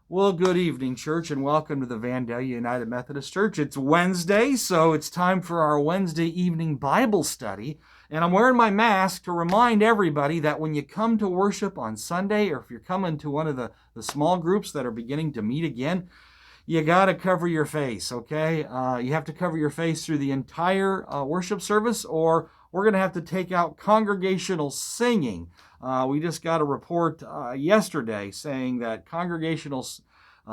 Well, good evening, church, and welcome to the Vandalia United Methodist Church. It's Wednesday, so it's time for our Wednesday evening Bible study. And I'm wearing my mask to remind everybody that when you come to worship on Sunday, or if you're coming to one of the small groups that are beginning to meet again, you got to cover your face, okay? You have to cover your face through the entire worship service, or we're going to have to take out congregational singing. We just got a report yesterday saying that congregational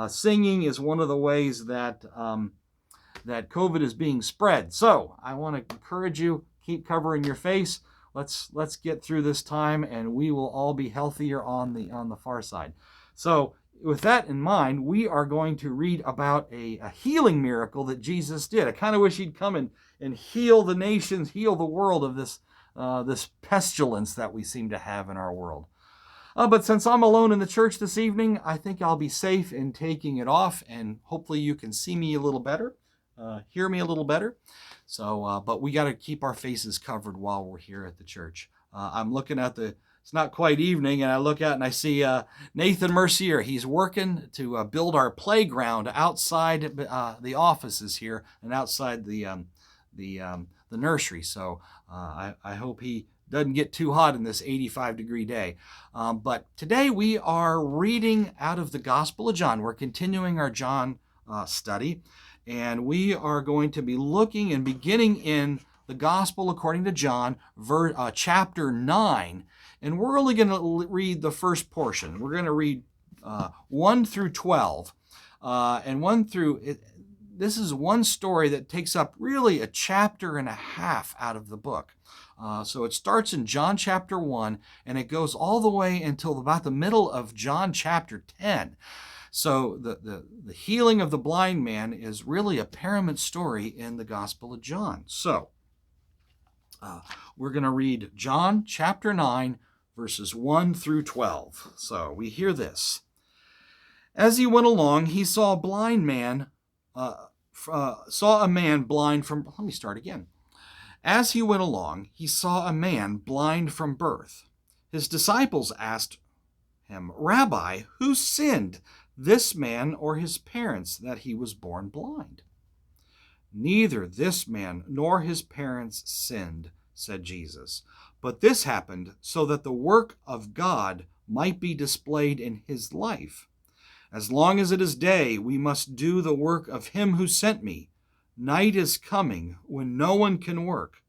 singing is one of the ways that that COVID is being spread. So I want to encourage you, keep covering your face. Let's get through this time, and we will all be healthier on the far side. So with that in mind, we are going to read about a healing miracle that Jesus did. I kind of wish he'd come and heal the nations, heal the world of this pestilence that we seem to have in our world. But since I'm alone in the church this evening, I think I'll be safe in taking it off, and hopefully you can see me a little better, hear me a little better. So, but we got to keep our faces covered while we're here at the church. I'm looking at it's not quite evening, and I look out and I see Nathan Mercier. He's working to build our playground outside the offices here and outside the nursery. So I hope he doesn't get too hot in this 85-degree day. But today we are reading out of the Gospel of John. We're continuing our John study, and we are going to be looking and beginning in the Gospel according to John, chapter 9. And we're only going to read the first portion. We're going to read 1 through 12. And 1 through... This is one story that takes up really a chapter and a half out of the book. So it starts in John chapter 1, and it goes all the way until about the middle of John chapter 10. So the healing of the blind man is really a paramount story in the Gospel of John. So we're going to read John chapter 9, verses 1 through 12. So we hear this. As he went along, he saw a blind man... saw a man blind from... Let me start again. As he went along, he saw a man blind from birth. His disciples asked him, "Rabbi, who sinned, this man or his parents, that he was born blind?" "Neither this man nor his parents sinned," said Jesus, "but this happened so that the work of God might be displayed in his life. As long as it is day, we must do the work of him who sent me. Night is coming when no one can work.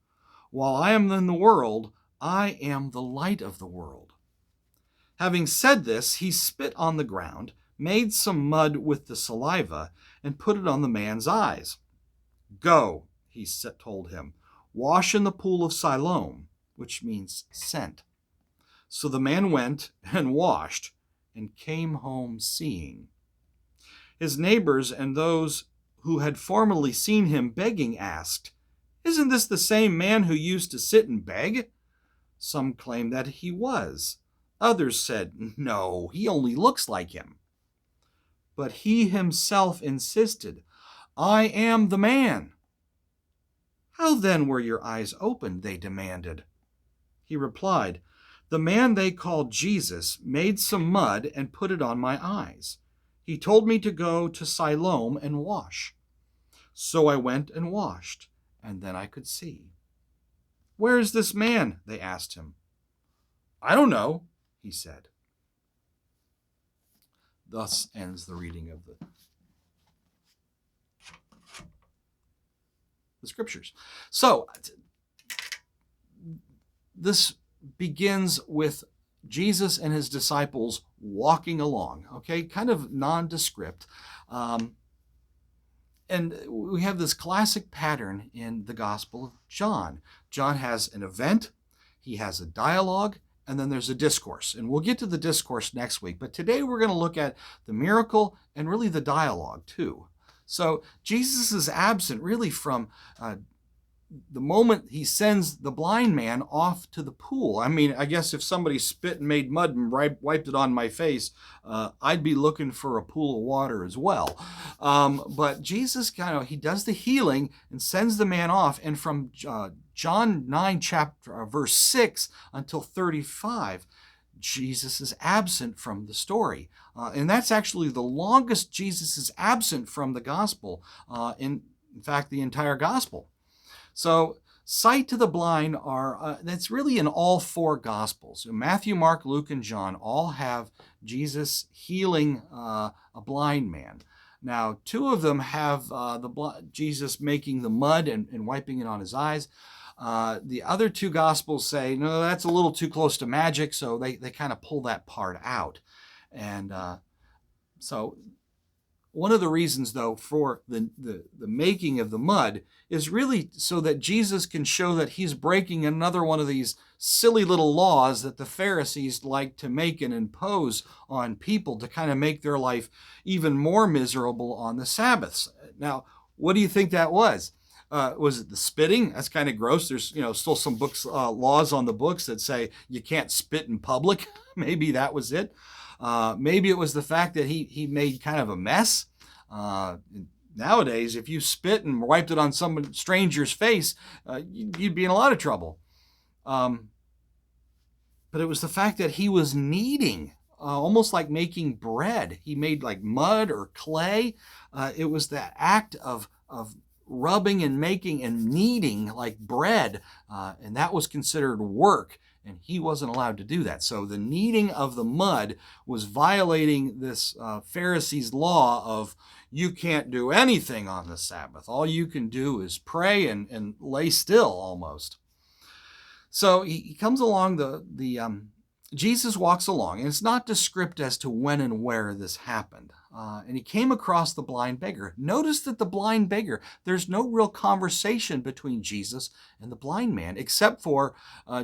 While I am in the world, I am the light of the world." Having said this, he spit on the ground, made some mud with the saliva, and put it on the man's eyes. "Go," he told him, "wash in the pool of Siloam," which means sent. So the man went and washed, and came home seeing. His neighbors and those who had formerly seen him begging asked, "Isn't this the same man who used to sit and beg?" Some claimed that he was. Others said, "No, he only looks like him." But he himself insisted, "I am the man." "How then were your eyes opened?" they demanded. He replied, "The man they called Jesus made some mud and put it on my eyes. He told me to go to Siloam and wash. So I went and washed, and then I could see." "Where is this man?" they asked him. "I don't know," he said. Thus ends the reading of the scriptures. So this begins with Jesus and his disciples walking along, okay, kind of nondescript. And we have this classic pattern in the Gospel of John. John has an event, he has a dialogue, and then there's a discourse. And we'll get to the discourse next week, but today we're going to look at the miracle and really the dialogue too. So Jesus is absent really from the moment he sends the blind man off to the pool. I mean, I guess if somebody spit and made mud and wiped it on my face, I'd be looking for a pool of water as well. But Jesus he does the healing and sends the man off. And from John 9 verse 6 until 35, Jesus is absent from the story. And that's actually the longest Jesus is absent from the gospel, in fact, the entire gospel. So sight to the blind that's really in all four gospels. Matthew, Mark, Luke, and John all have Jesus healing a blind man. Now, two of them have Jesus making the mud and wiping it on his eyes. The other two gospels say, no, that's a little too close to magic, so they kind of pull that part out. And so one of the reasons, though, for the making of the mud is really so that Jesus can show that he's breaking another one of these silly little laws that the Pharisees like to make and impose on people to kind of make their life even more miserable on the Sabbaths. Now, what do you think that was? Was it the spitting? That's kind of gross. There's still some laws on the books that say you can't spit in public. Maybe that was it. Maybe it was the fact that he made kind of a mess. Nowadays, if you spit and wiped it on some stranger's face, you'd be in a lot of trouble. But it was the fact that he was kneading, almost like making bread. He made like mud or clay. It was that act of rubbing and making and kneading like bread, and that was considered work, and he wasn't allowed to do that. So the kneading of the mud was violating this Pharisees' law of you can't do anything on the Sabbath. All you can do is pray and lay still almost. So he comes along, Jesus walks along, and it's not descriptive as to when and where this happened. And he came across the blind beggar. Notice that the blind beggar, there's no real conversation between Jesus and the blind man, except for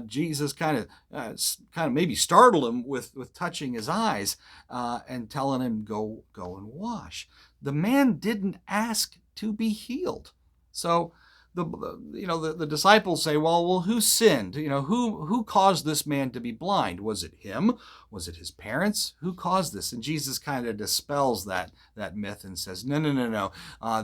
Jesus kind of maybe startled him with touching his eyes and telling him, go and wash. The man didn't ask to be healed. So the disciples say, well, who sinned? Who caused this man to be blind? Was it him? Was it his parents? Who caused this? And Jesus kind of dispels that myth and says, no.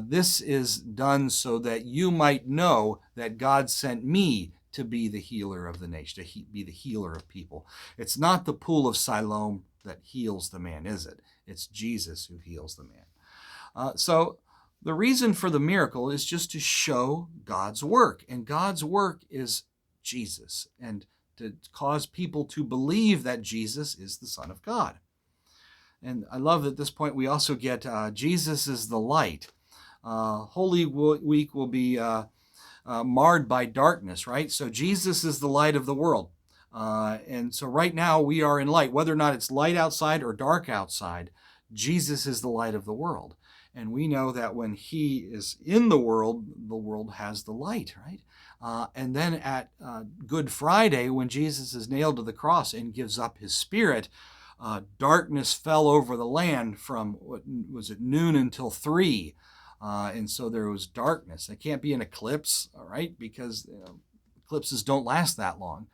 This is done so that you might know that God sent me to be the healer of the nation, to be the healer of people. It's not the pool of Siloam that heals the man, is it? It's Jesus who heals the man. So the reason for the miracle is just to show God's work. And God's work is Jesus, and to cause people to believe that Jesus is the Son of God. And I love that at this point we also get Jesus is the light. Holy Week will be marred by darkness, right? So Jesus is the light of the world. And so right now we are in light. Whether or not it's light outside or dark outside, Jesus is the light of the world. And we know that when he is in the world has the light, right? And then at Good Friday, when Jesus is nailed to the cross and gives up his spirit, darkness fell over the land from, noon until 3. And so there was darkness. It can't be an eclipse, all right, because eclipses don't last that long.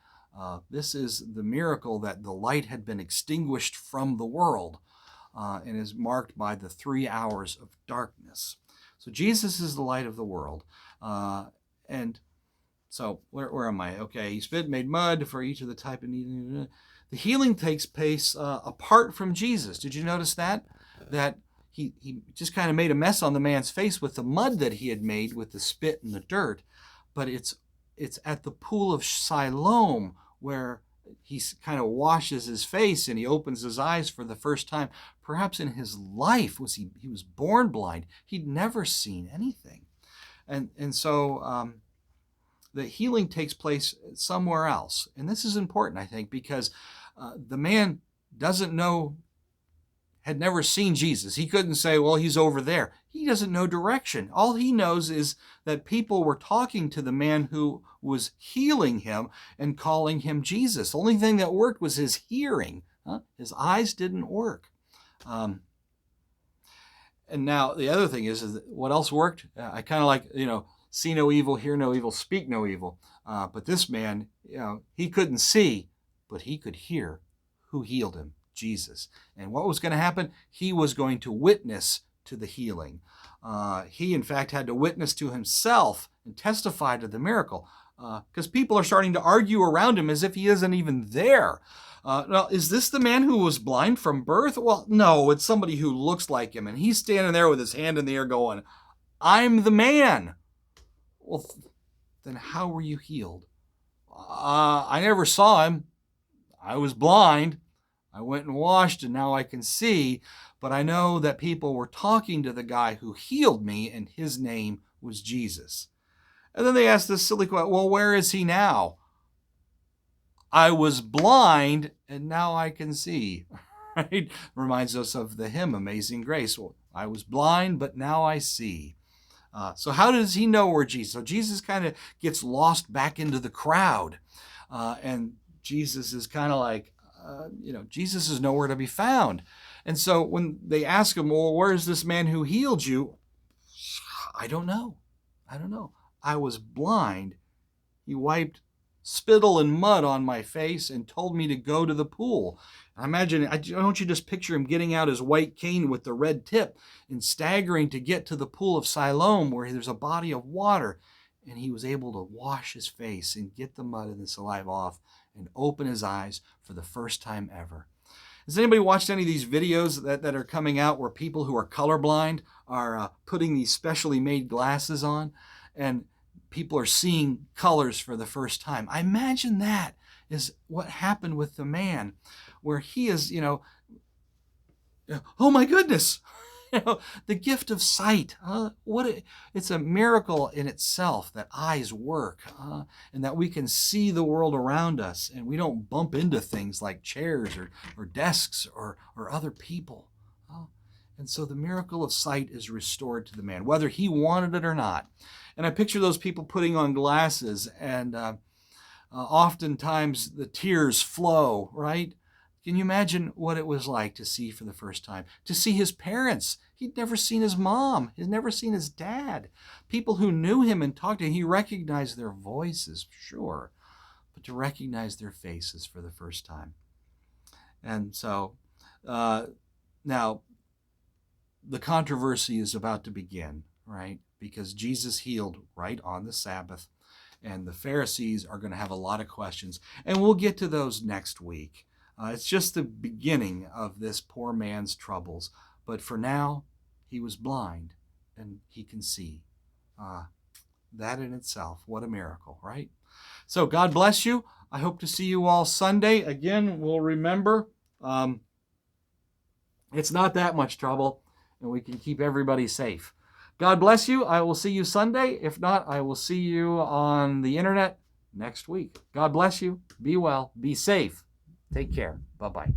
This is the miracle that the light had been extinguished from the world. And is marked by the 3 hours of darkness. So Jesus is the light of the world. And so where am I? Okay, he spit, made mud for each of the type of need. The healing takes place apart from Jesus. Did you notice that? That he just kind of made a mess on the man's face with the mud that he had made with the spit and the dirt. But it's at the pool of Siloam where he kind of washes his face and he opens his eyes for the first time. Perhaps in his life he was born blind. He'd never seen anything. And so the healing takes place somewhere else. And this is important, I think, because the man had never seen Jesus. He couldn't say, well, he's over there. He doesn't know direction. All he knows is that people were talking to the man who was healing him and calling him Jesus. The only thing that worked was his hearing. His eyes didn't work. And now the other thing is what else worked? I kind of like, see no evil, hear no evil, speak no evil. But this man, he couldn't see, but he could hear who healed him. Jesus. And what was going to happen? He was going to witness to the healing. He, in fact, had to witness to himself and testify to the miracle. because people are starting to argue around him as if he isn't even there. Now, is this the man who was blind from birth? Well, no, it's somebody who looks like him. And he's standing there with his hand in the air going, I'm the man. Well, then how were you healed? I never saw him. I was blind. I went and washed and now I can see. But I know that people were talking to the guy who healed me and his name was Jesus. And then they asked this silly question, well, where is he now? I was blind and now I can see. Right? Reminds us of the hymn, Amazing Grace. Well, I was blind, but now I see. So how does he know where Jesus? So Jesus kind of gets lost back into the crowd. And Jesus is kind of like, Jesus is nowhere to be found. And so when they ask him, well, where's this man who healed you? I don't know. I was blind. He wiped spittle and mud on my face and told me to go to the pool. I imagine, don't you just picture him getting out his white cane with the red tip and staggering to get to the pool of Siloam where there's a body of water. And he was able to wash his face and get the mud and the saliva off and open his eyes for the first time ever. Has anybody watched any of these videos that are coming out where people who are colorblind are putting these specially made glasses on and people are seeing colors for the first time? I imagine that is what happened with the man, where he is, oh my goodness, the gift of sight. It's a miracle in itself that eyes work and that we can see the world around us and we don't bump into things like chairs or desks or other people. And so the miracle of sight is restored to the man, whether he wanted it or not. And I picture those people putting on glasses and oftentimes the tears flow, right? Can you imagine what it was like to see for the first time? To see his parents. He'd never seen his mom. He'd never seen his dad. People who knew him and talked to him, he recognized their voices, sure, but to recognize their faces for the first time. And so now the controversy is about to begin, right? Because Jesus healed right on the Sabbath, and the Pharisees are going to have a lot of questions, and we'll get to those next week. It's just the beginning of this poor man's troubles. But for now, he was blind and he can see. That in itself, what a miracle, right? So God bless you. I hope to see you all Sunday. Again, we'll remember it's not that much trouble and we can keep everybody safe. God bless you. I will see you Sunday. If not, I will see you on the internet next week. God bless you. Be well. Be safe. Take care. Bye-bye.